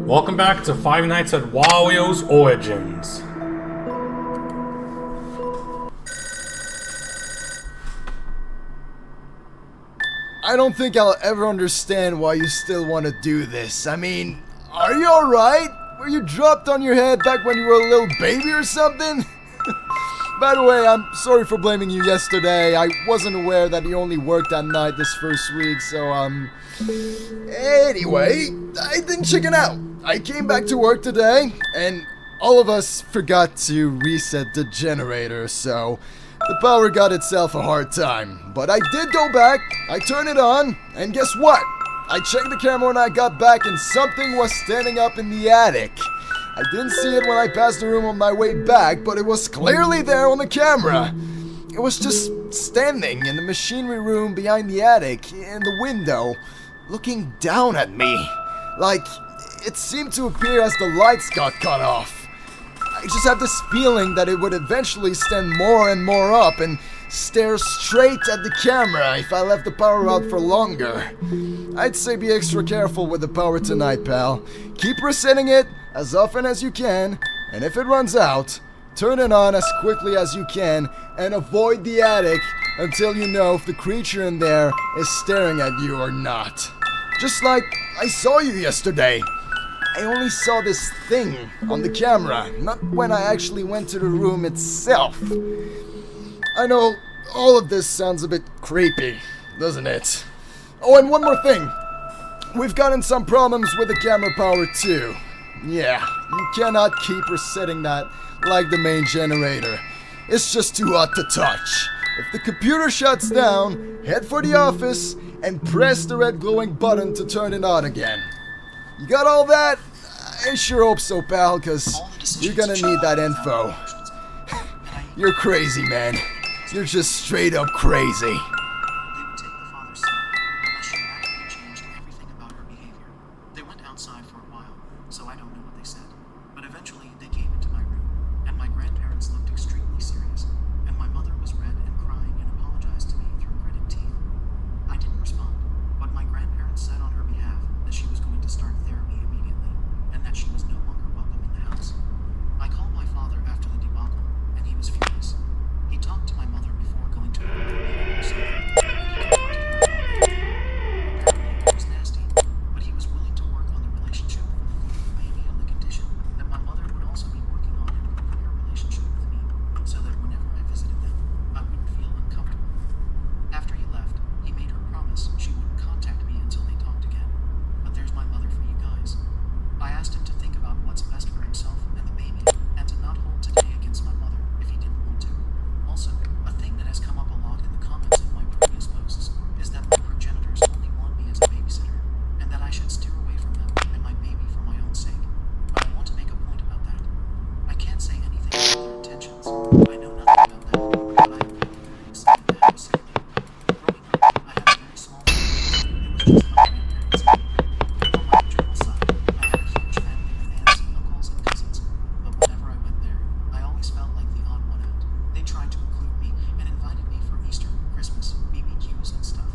Welcome back to Five Nights at Wario's Origins. I don't think I'll ever understand why you still want to do this. I mean, are you alright? Were you dropped on your head back when you were a little baby or something? By the way, I'm sorry for blaming you yesterday. I wasn't aware that you only worked at night this first week, so, Anyway, I didn't chicken out. I came back to work today, and all of us forgot to reset the generator, so the power got itself a hard time. But I did go back, I turned it on, and guess what? I checked the camera when I got back, and something was standing up in the attic. I didn't see it when I passed the room on my way back, but it was clearly there on the camera. It was just standing in the machinery room behind the attic, in the window, looking down at me. Like, it seemed to appear as the lights got cut off. I just had this feeling that it would eventually stand more and more up and stare straight at the camera if I left the power out for longer. I'd say be extra careful with the power tonight, pal. Keep resetting it as often as you can, and if it runs out, turn it on as quickly as you can and avoid the attic until you know if the creature in there is staring at you or not. Just like I saw you yesterday. I only saw this thing on the camera, not when I actually went to the room itself. I know all of this sounds a bit creepy, doesn't it? Oh, and one more thing. We've gotten some problems with the camera power too. Yeah, you cannot keep resetting that like the main generator. It's just too hot to touch. If the computer shuts down, head for the office and press the red glowing button to turn it on again. You got all that? I sure hope so, pal, cause you're gonna need that info. You're crazy, man. You're just straight up crazy. They would take the father's side, unless she radically changed everything about her behavior. They went outside for a while, so I don't know what they said. But eventually, they came into my room, and my grandparents looked extremely serious, and my mother was red and crying and apologized to me through gritted teeth. I didn't respond, but my grandparents said on her behalf that she was going to start therapy immediately, and that she was no longer welcome in the house. I called my father after the debacle, and he was furious. He talked to my mother before going to a meeting or something, and he confronted her about it. Apparently, it was nasty, but he was willing to work on the relationship with the baby on the condition that my mother would also be working on an open-air relationship with me, so that whenever I visited them, I wouldn't feel uncomfortable. After he left, he made her promise she wouldn't contact me until they talked again. But there's my mother for you guys. I asked him to think about what's best for himself and the baby, and to not hold today against my mother if he didn't want to. Also, a thing that has come up a lot in the comments of my previous posts is that my progenitors only want me as a babysitter, and that I should steer away from them and my baby for my own sake. But I want to make a point about that. I can't say anything about their intentions. I know nothing about that, but I am really very excited to have a son. Growing up, I had a very small family. It was just my grandparents and me. On my maternal side, I had a huge family with aunts, uncles, and cousins, but whenever I went there, I always felt like the odd one out. They tried to include me and invited me for Easter, Christmas, BBQs, and stuff,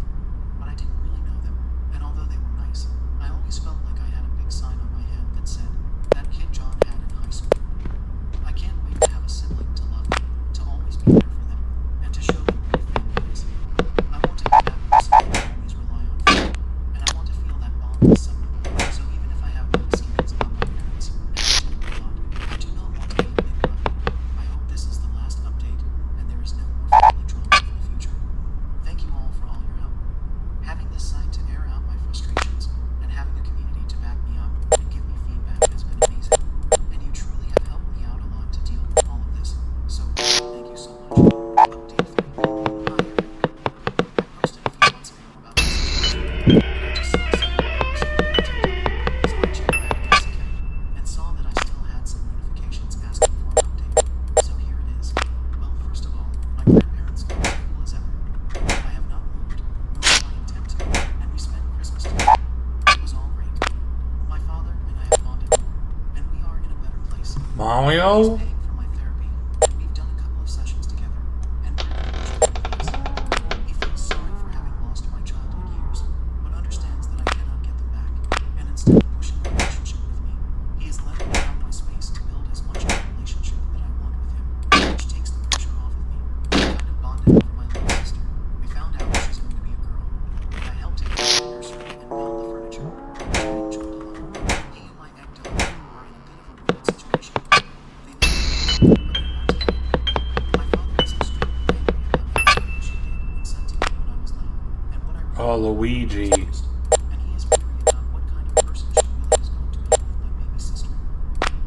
but I didn't really know them, and although they were nice, I always felt like I had a big sign on my head that said, "That kid John had in high school." I can't wait to have a sibling to love me, to always be there for them, and to show them what a family is. I want to be that person that they always rely on for, and I want to feel that bond with someone. So even if I have no misgivings about my parents and my blood, I do not want to be a big brother. I hope this is the last update, and there is no more family drama in the future. Thank you all for all your help. Having this site to air out my frustrations, and having a community to back me up and give me feedback has been amazing. And you truly have helped me out a lot to deal with all of this. So thank you so much. Update 3. Hi everyone. I posted a few months ago about this situation, and I just saw some photos on TikTok. So I checked that against again, and saw that I still had some notifications asking for an update. So here it is. Well, first of all, my grandparents are as cool as ever. I have not moved, nor do I intend to, and we spent Christmas together. It was all great. My father and I have bonded more, and we are in a better place. He's Mario? paying for my therapy, and we've done a couple of sessions together, and we're mutually friends. He feels sorry for having lost my childhood years, but understands that I cannot get them back, and instead of pushing a relationship with me, Luigi. And he is wondering about what kind of person she really is going to be with my baby sister.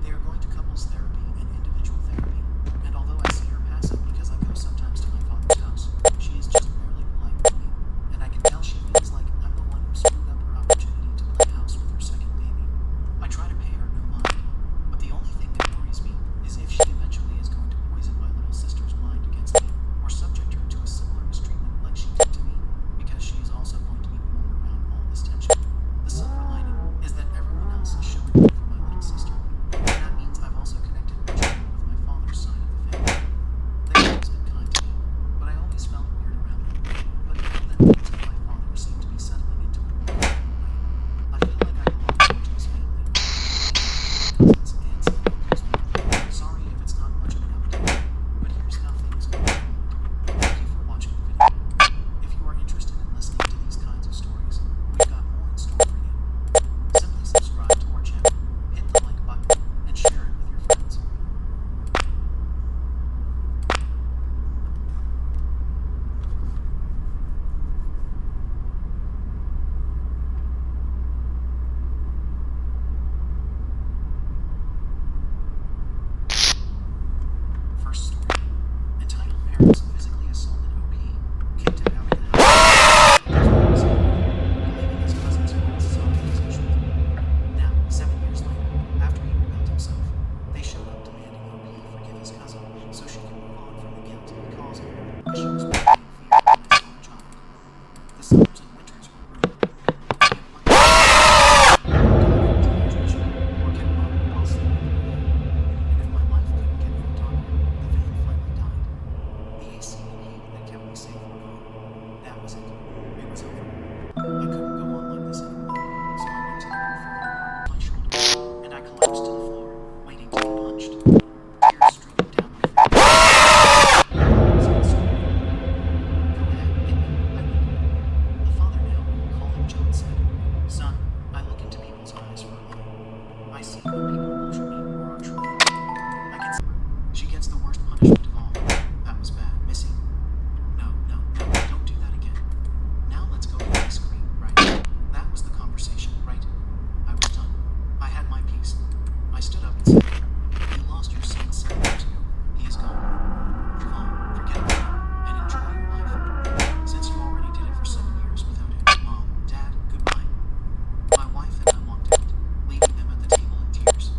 They are going to couples therapy and individual therapy, and although I see her pass it because I go sometimes to my father's house, she is just barely polite with me, and I can tell she feels like I'm the one who screwed up her opportunity to play house with her second baby. I try to pay her no mind, but the only thing that worries me is if she eventually is going to poison my little sister's mind against me, or subject her to a similar mistreatment like she did to me, because she is also going to be born around all this tension. The silver lining is that everyone else is showing up for my little sister, and that means I've also connected my children with my father's side of the family. They've always been kind to me, but I always felt weird around them. But now that things with my father seem to be settling into a more comfortable way, I feel like I belong more to his family. Cousins, aunts, and uncles more. Sorry if it's not much of an update, but here's how things go. Thank you for watching the video. If you are interested in listening to these kinds of stories, we've got more in store for you. Simply subscribe to our channel, hit the like button, and share it with your friends. First story. Entitled Parents Physically Assaulted OP, Kicked Him Out of the House. Believing his cousin's faults sorry as usual. Now, 7 years later, after he rebuilt himself, they showed up demanding OP forgive his cousin so she can move on from the guilt he caused her, as she was walking in fear of an excellent child. The summers and winters were ruined. He had one dehydration or kept on while sleeping in the van. And if my life couldn't get any darker, the van finally died. The AC and heat that kept me safe were gone. That was it. It was over. I couldn't go on like this anymore, so I went to the roof of my car with my shoulder, and I collapsed to the floor, waiting to be punched. Tears streaming down my face. Go ahead, hit me. I whimpered. The father now, calling John, said, "Son, I look into people's eyes for a living. I see when people bullshit me or are true. I can see her. She gets the worst punishment of all. That was bad, Missy. No, don't do that again. Now let's go get ice cream, right?" That was the conversation, right? I was done. I had my peace. I stood up and said, "You lost your son 7 years ago. He is gone. Move on, forget about him, and enjoy your life. Since you already did it for 7 years without him, Mom, Dad, goodbye." My wife and I walked out, leaving them at the table in tears.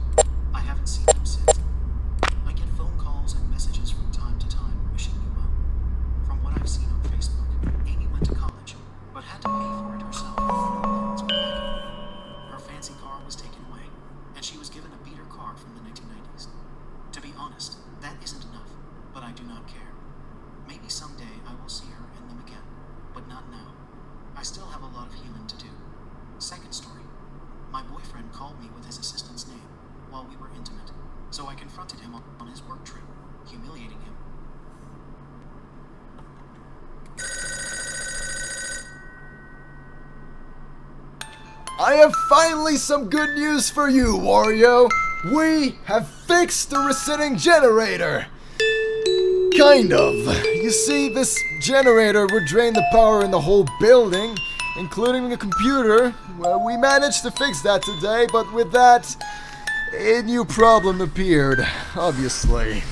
I haven't seen them since. I get phone calls and messages from time to time wishing me well. From what I've seen on Facebook, Amy went to college, but had to pay for it herself with no loans or backing. Her fancy car was taken away, and she was given a beater car from the 1990s. To be honest, that isn't enough, but I do not care. Maybe someday I will see her and them again, but not now. I still have a lot of healing to do. Second story. My boyfriend called me with his assistant's name while we were intimate, so I confronted him on his work trip, humiliating him. I have finally some good news for you, Wario. We have fixed the resetting generator. Kind of. You see, this generator would drain the power in the whole building, including the computer. Well, we managed to fix that today, but with that, a new problem appeared, obviously.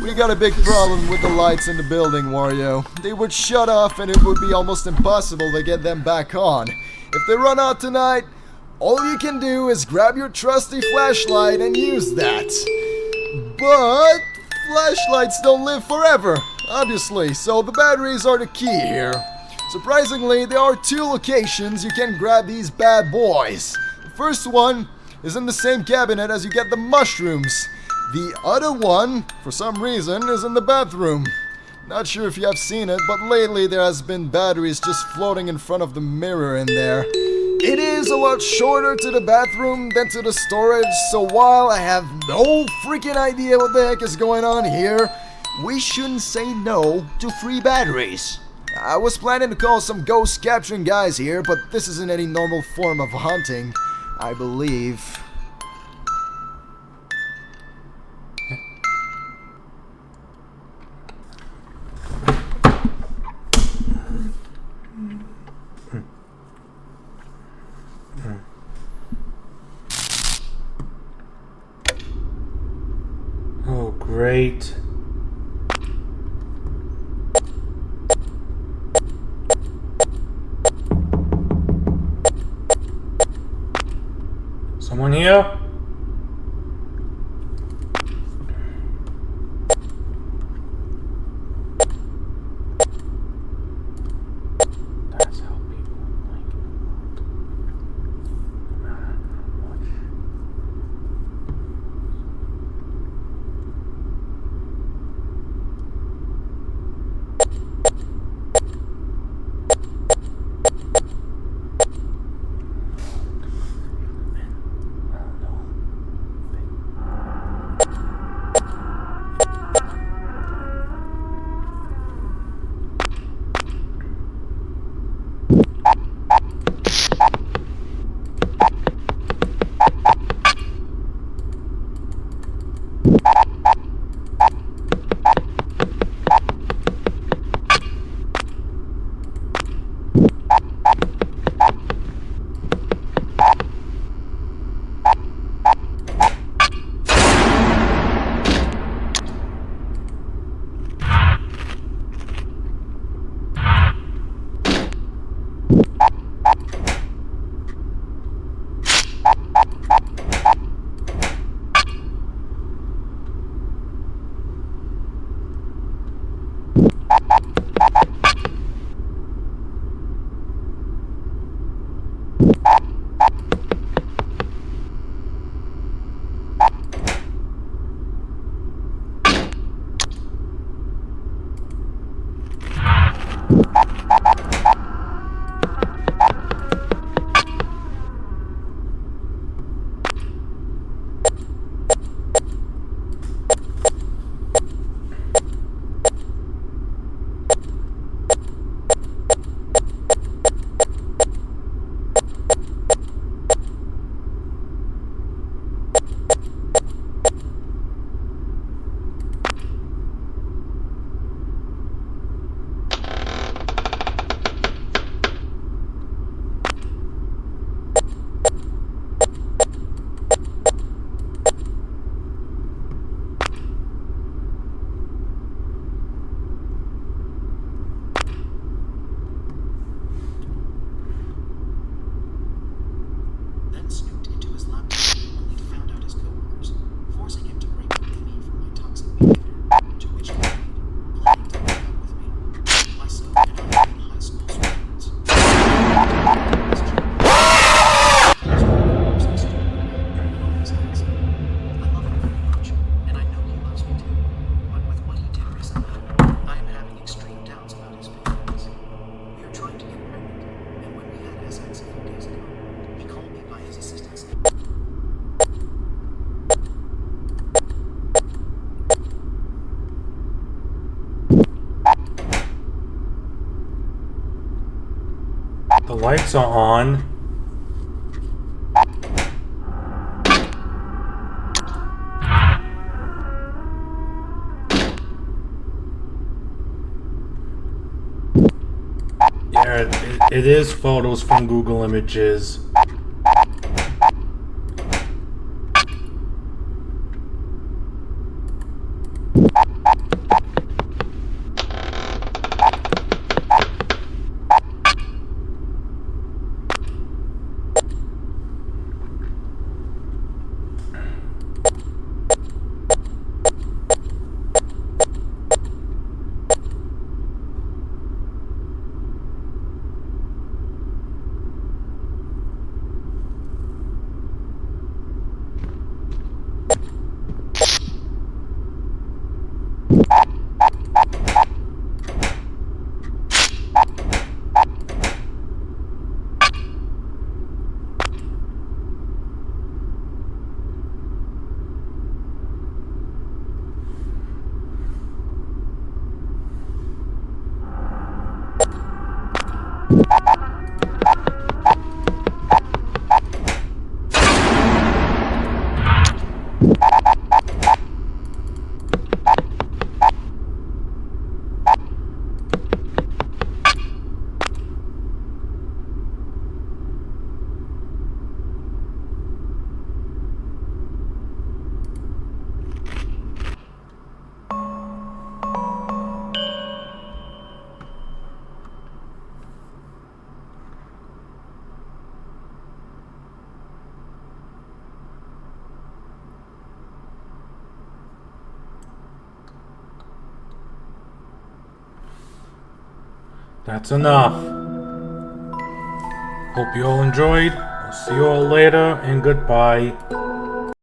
We got a big problem with the lights in the building, Wario. They would shut off and it would be almost impossible to get them back on. If they run out tonight, all you can do is grab your trusty flashlight and use that. But flashlights don't live forever, obviously, so the batteries are the key here. Surprisingly, there are 2 locations you can grab these bad boys. The first one is in the same cabinet as you get the mushrooms. The other one, for some reason, is in the bathroom. Not sure if you have seen it, but lately there has been batteries just floating in front of the mirror in there. It is a lot shorter to the bathroom than to the storage, so while I have no freaking idea what the heck is going on here, we shouldn't say no to free batteries. I was planning to call some ghost capturing guys here, but this isn't any normal form of hunting, I believe. great. Someone here? That's how people like the world. No matter how much. I don't know. Then snooped into his laptop, only to found out his coworkers, forcing him to break away me from my toxic behavior, to which he agreed, planning to break up with me. Myself and I had been high school sweethearts. I love him very much, and I know he loves me too. But with what he did recently, I am having extreme doubts about his faithfulness. We are trying to get pregnant, and when we had sex a few days ago, he called me by his assistant's name. The lights are on. Yeah, it is photos from Google Images. That's enough. Hope you all enjoyed. I'll see you all later, and goodbye.